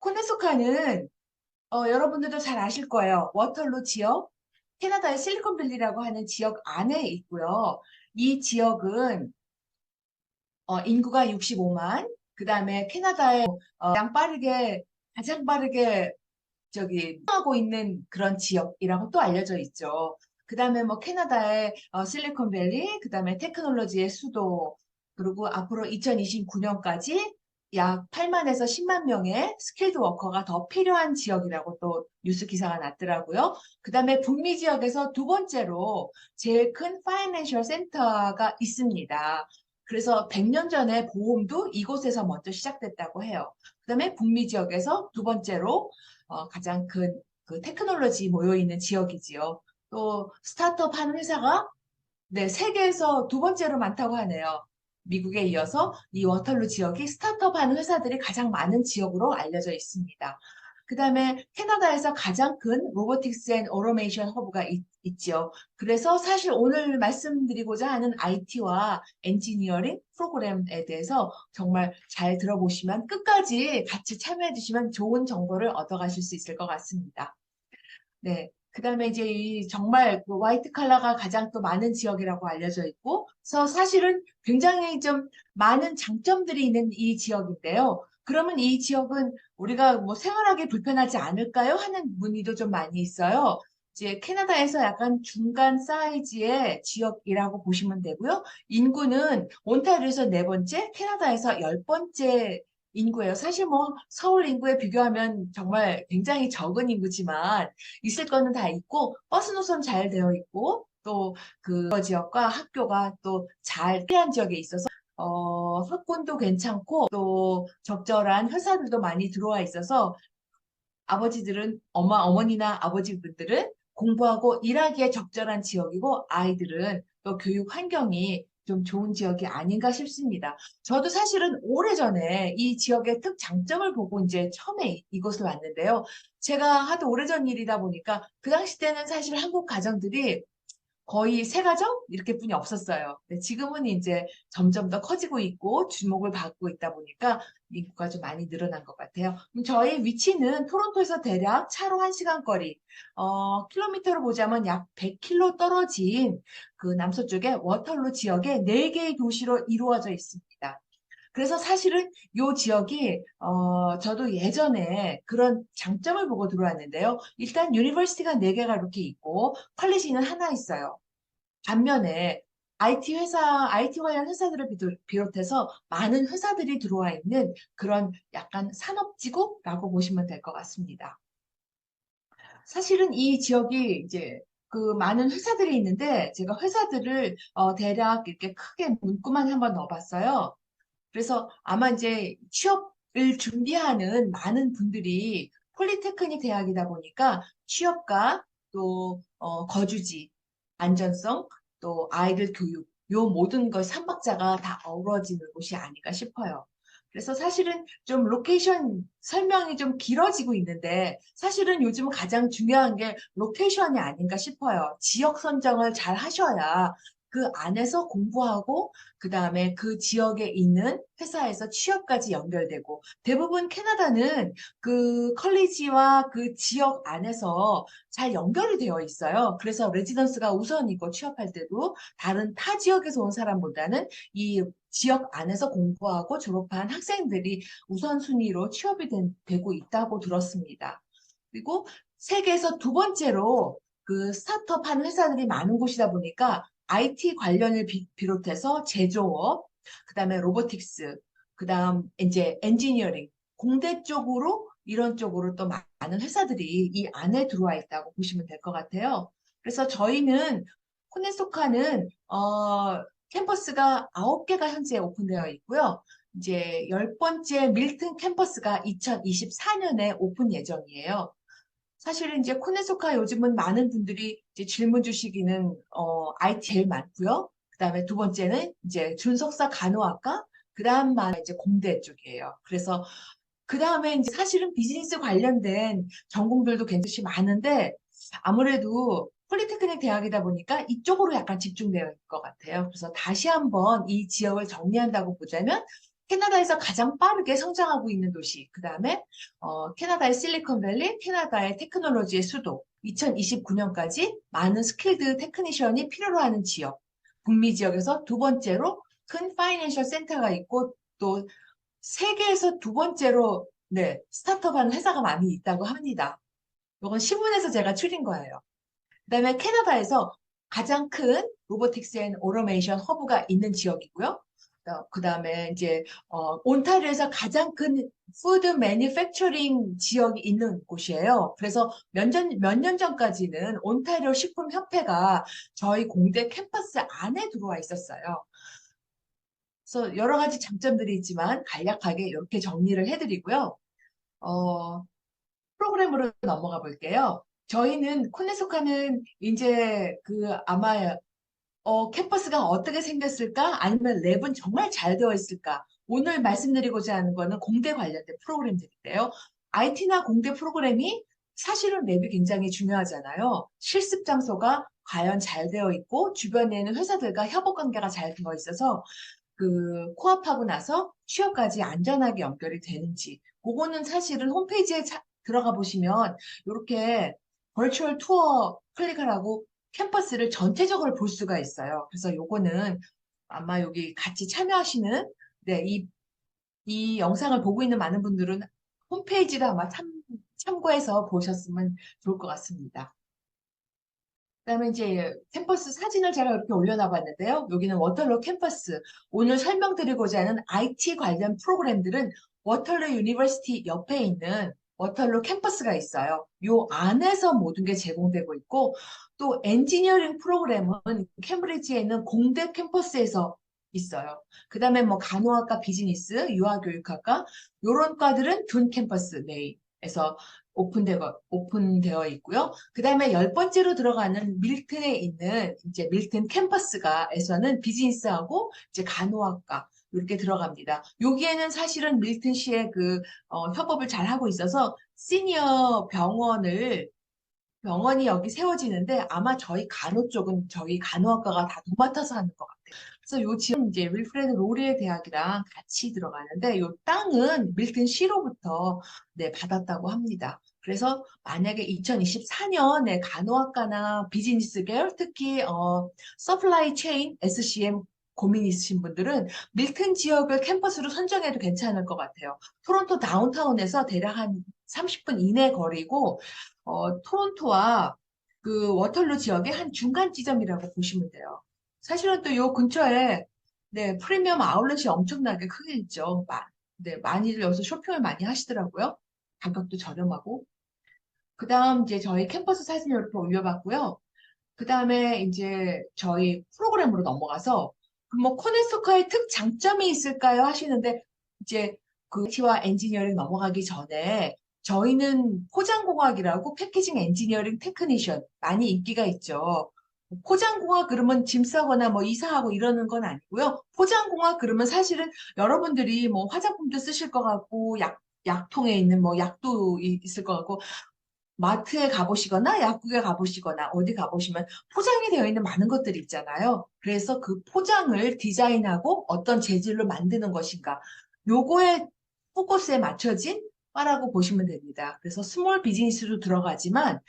코네소카는 여러분들도 잘 아실 거예요. 워털루 지역, 캐나다의 실리콘밸리라고 하는 지역 안에 있고요. 이 지역은 인구가 65만, 그 다음에 캐나다의 가장 빠르게 하고 있는 그런 지역이라고 또 알려져 있죠. 그 다음에 뭐 캐나다의 실리콘밸리, 그 다음에 테크놀로지의 수도, 그리고 앞으로 2029년까지 약 8만에서 10만 명의 스킬드 워커가 더 필요한 지역이라고 또 뉴스 기사가 났더라고요. 그 다음에 북미 지역에서 두 번째로 제일 큰 파이낸셜 센터가 있습니다. 그래서 100년 전에 보험도 이곳에서 먼저 시작됐다고 해요. 그 다음에 북미 지역에서 두 번째로 가장 큰 그 테크놀로지 모여 있는 지역이지요. 또 스타트업 하는 회사가 네, 세계에서 두 번째로 많다고 하네요. 미국에 이어서 이 워털루 지역이 스타트업 하는 회사들이 가장 많은 지역으로 알려져 있습니다. 그 다음에 캐나다에서 가장 큰 로보틱스 앤 오토메이션 허브가 있죠. 그래서 사실 오늘 말씀드리고자 하는 IT와 엔지니어링 프로그램에 대해서 정말 잘 들어보시면 끝까지 같이 참여해 주시면 좋은 정보를 얻어가실 수 있을 것 같습니다. 네. 그다음에 이제 이 정말 그 화이트 칼라가 가장 또 많은 지역이라고 알려져 있고, 그래서 사실은 굉장히 좀 많은 장점들이 있는 이 지역인데요. 그러면 이 지역은 우리가 뭐 생활하기 불편하지 않을까요? 하는 문의도 좀 많이 있어요. 이제 캐나다에서 약간 중간 사이즈의 지역이라고 보시면 되고요. 인구는 온타리오에서 네 번째, 캐나다에서 열 번째 인구예요. 사실 뭐 서울 인구에 비교하면 정말 굉장히 적은 인구지만 있을 거는 다 있고 버스 노선 잘 되어 있고 또 그 지역과 학교가 또 잘 필요한 지역에 있어서 학군도 괜찮고 또 적절한 회사들도 많이 들어와 있어서 아버지들은 어머니나 아버지분들은 공부하고 일하기에 적절한 지역이고 아이들은 또 교육 환경이 좀 좋은 지역이 아닌가 싶습니다. 저도 사실은 오래전에 이 지역의 특장점을 보고 이제 처음에 이곳을 왔는데요. 제가 하도 오래전 일이다 보니까 그 당시 때는 사실 한국 가정들이 거의 세 가정 이렇게 뿐이 없었어요. 근데 지금은 이제 점점 더 커지고 있고 주목을 받고 있다 보니까 인구가 좀 많이 늘어난 것 같아요. 저희 위치는 토론토에서 대략 차로 1시간 거리, 킬로미터로 보자면 약 100km 떨어진 그 남서쪽의 워털루 지역에 4개의 도시로 이루어져 있습니다. 그래서 사실은 이 지역이 저도 예전에 그런 장점을 보고 들어왔는데요. 일단 유니버시티가 4개가 이렇게 있고 컬리지는 하나 있어요. 반면에 IT 관련 회사들을 비롯해서 많은 회사들이 들어와 있는 그런 약간 산업지구라고 보시면 될 것 같습니다. 사실은 이 지역이 이제 그 많은 회사들이 있는데 제가 회사들을 대략 이렇게 크게 문구만 한번 넣어봤어요. 그래서 아마 이제 취업을 준비하는 많은 분들이 폴리테크닉 대학이다 보니까 취업과 또 거주지, 안전성, 또 아이들 교육, 요 모든 것 삼박자가 다 어우러지는 곳이 아닌가 싶어요. 그래서 사실은 좀 로케이션 설명이 좀 길어지고 있는데 사실은 요즘 가장 중요한 게 로케이션이 아닌가 싶어요. 지역 선정을 잘 하셔야 그 안에서 공부하고 그다음에 그 지역에 있는 회사에서 취업까지 연결되고 대부분 캐나다는 그 컬리지와 그 지역 안에서 잘 연결이 되어 있어요. 그래서 레지던스가 우선이고 취업할 때도 다른 타 지역에서 온 사람보다는 이 지역 안에서 공부하고 졸업한 학생들이 우선순위로 되고 있다고 들었습니다. 그리고 세계에서 두 번째로 그 스타트업 하는 회사들이 많은 곳이다 보니까 IT 관련을 비롯해서 제조업, 그다음에 로보틱스, 그다음 이제 엔지니어링, 공대 쪽으로 이런 쪽으로 또 많은 회사들이 이 안에 들어와 있다고 보시면 될 것 같아요. 그래서 저희는 코네소카는 캠퍼스가 9개가 현재 오픈되어 있고요. 이제 10번째 밀튼 캠퍼스가 2024년에 오픈 예정이에요. 사실은 이제 코네소카 요즘은 많은 분들이 이제 질문 주시기는 IT 제일 많고요. 그다음에 두 번째는 이제 준석사 간호학과, 그다음만 이제 공대 쪽이에요. 그래서 그다음에 이제 사실은 비즈니스 관련된 전공들도 굉장히 많은데 아무래도 폴리테크닉 대학이다 보니까 이쪽으로 약간 집중되어 있을 것 같아요. 그래서 다시 한번 이 지역을 정리한다고 보자면 캐나다에서 가장 빠르게 성장하고 있는 도시, 그 다음에 캐나다의 실리콘밸리, 캐나다의 테크놀로지의 수도, 2029년까지 많은 스킬드 테크니션이 필요로 하는 지역, 북미 지역에서 두 번째로 큰 파이낸셜 센터가 있고 또 세계에서 두 번째로 네, 스타트업하는 회사가 많이 있다고 합니다. 이건 신문에서 제가 추린 거예요. 그다음에 캐나다에서 가장 큰 로보틱스 앤 오토메이션 허브가 있는 지역이고요. 그다음에 이제 온타리오에서 가장 큰 푸드 매니팩처링 지역이 있는 곳이에요. 그래서 몇 년 전까지는 온타리오 식품협회가 저희 공대 캠퍼스 안에 들어와 있었어요. 그래서 여러 가지 장점들이 있지만 간략하게 이렇게 정리를 해드리고요. 어, 프로그램으로 넘어가 볼게요. 저희는 코네소카는 이제 아마 캠퍼스가 어떻게 생겼을까? 아니면 랩은 정말 잘 되어 있을까? 오늘 말씀드리고자 하는 거는 공대 관련된 프로그램들인데요. IT나 공대 프로그램이 사실은 랩이 굉장히 중요하잖아요. 실습 장소가 과연 잘 되어 있고 주변에는 회사들과 협업 관계가 잘 되어 있어서 코업하고 나서 취업까지 안전하게 연결이 되는지 그거는 사실은 홈페이지에 들어가 보시면 이렇게 버추얼 투어 클릭을 하고 캠퍼스를 전체적으로 볼 수가 있어요. 그래서 요거는 아마 여기 같이 참여하시는 네, 이 영상을 보고 있는 많은 분들은 홈페이지를 아마 참고해서 보셨으면 좋을 것 같습니다. 그다음에 이제 캠퍼스 사진을 제가 이렇게 올려놔 봤는데요. 여기는 워털루 캠퍼스. 오늘 설명드리고자 하는 IT 관련 프로그램들은 워털루 유니버시티 옆에 있는 워털루 캠퍼스가 있어요. 요 안에서 모든 게 제공되고 있고 또 엔지니어링 프로그램은 캠브리지에 있는 공대 캠퍼스에서 있어요. 그다음에 뭐 간호학과, 비즈니스, 유아교육학과 이런 과들은 둔 캠퍼스 내에서 오픈되어 있고요. 그 다음에 열 번째로 들어가는 밀튼에 있는 이제 밀튼 캠퍼스가에서는 비즈니스하고 이제 간호학과 이렇게 들어갑니다. 여기에는 사실은 밀튼시의 협업을 잘 하고 있어서 시니어 병원이 여기 세워지는데 아마 저희 간호 쪽은 저희 간호학과가 다 도맡아서 하는 것 같아요. 그래서 요 지금 이제 윌프레드 로리에 대학이랑 같이 들어가는데 요 땅은 밀튼 시로부터 네, 받았다고 합니다. 그래서 만약에 2024년에 간호학과나 비즈니스 계열 특히 서플라이 체인 SCM 고민 있으신 분들은 밀튼 지역을 캠퍼스로 선정해도 괜찮을 것 같아요. 토론토 다운타운에서 대략 한 30분 이내 거리고 토론토와 워털루 지역의 한 중간 지점이라고 보시면 돼요. 사실은 또 요 근처에 네, 프리미엄 아울렛이 엄청나게 크게 있죠. 네, 많이들 여기서 쇼핑을 많이 하시더라고요. 가격도 저렴하고. 그 다음 이제 저희 캠퍼스 사진을 이렇게 올려봤고요. 그 다음에 이제 저희 프로그램으로 넘어가서 뭐 코네소카의 특장점이 있을까요? 하시는데 이제 IT와 엔지니어링 넘어가기 전에 저희는 포장공학이라고 패키징 엔지니어링 테크니션 많이 인기가 있죠. 포장공학 그러면 짐 싸거나 뭐 이사하고 이러는 건 아니고요. 포장공학 그러면 사실은 여러분들이 뭐 화장품도 쓰실 것 같고 약통에 있는 뭐 약도 있을 것 같고 마트에 가보시거나 약국에 가보시거나 어디 가보시면 포장이 되어 있는 많은 것들이 있잖아요. 그래서 그 포장을 디자인하고 어떤 재질로 만드는 것인가. 요거에 포커스에 맞춰진 바라고 보시면 됩니다. 그래서 스몰 비즈니스로 들어가지만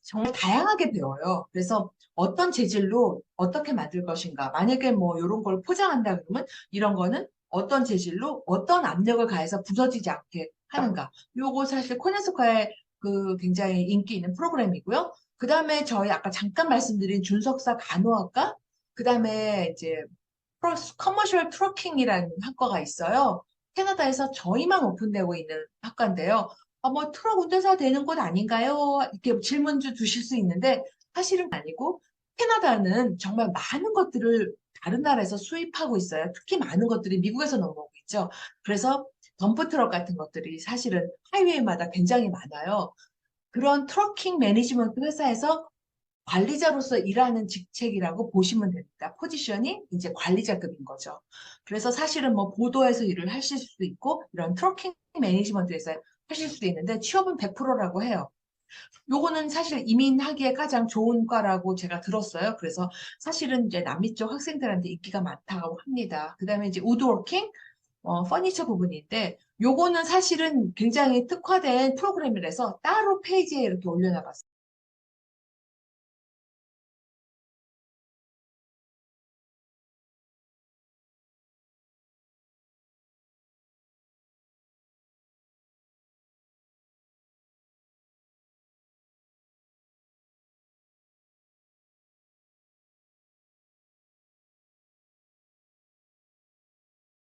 정말 다양하게 배워요. 그래서 어떤 재질로 어떻게 만들 것인가. 만약에 뭐 이런 걸 포장한다 그러면 이런 거는 어떤 재질로 어떤 압력을 가해서 부서지지 않게 하는가. 요거 사실 코네소카의 굉장히 인기 있는 프로그램이고요. 그 다음에 저희 아까 잠깐 말씀드린 준석사 간호학과, 그 다음에 이제 커머셜 트러킹이라는 학과가 있어요. 캐나다에서 저희만 오픈되고 있는 학과인데요. 뭐 트럭 운전사 되는 곳 아닌가요? 이렇게 질문 좀 주실 수 있는데 사실은 아니고 캐나다는 정말 많은 것들을 다른 나라에서 수입하고 있어요. 특히 많은 것들이 미국에서 넘어오고 있죠. 그래서 덤프트럭 같은 것들이 사실은 하이웨이마다 굉장히 많아요. 그런 트러킹 매니지먼트 회사에서 관리자로서 일하는 직책이라고 보시면 됩니다. 포지션이 이제 관리자급인 거죠. 그래서 사실은 뭐 보도에서 일을 하실 수도 있고 이런 트러킹 매니지먼트에서 하실 수도 있는데 취업은 100%라고 해요. 요거는 사실 이민하기에 가장 좋은 과라고 제가 들었어요. 그래서 사실은 이제 남미 쪽 학생들한테 인기가 많다고 합니다. 그 다음에 이제 우드워킹 퍼니처 부분인데 요거는 사실은 굉장히 특화된 프로그램이라서 따로 페이지에 이렇게 올려놔봤어요.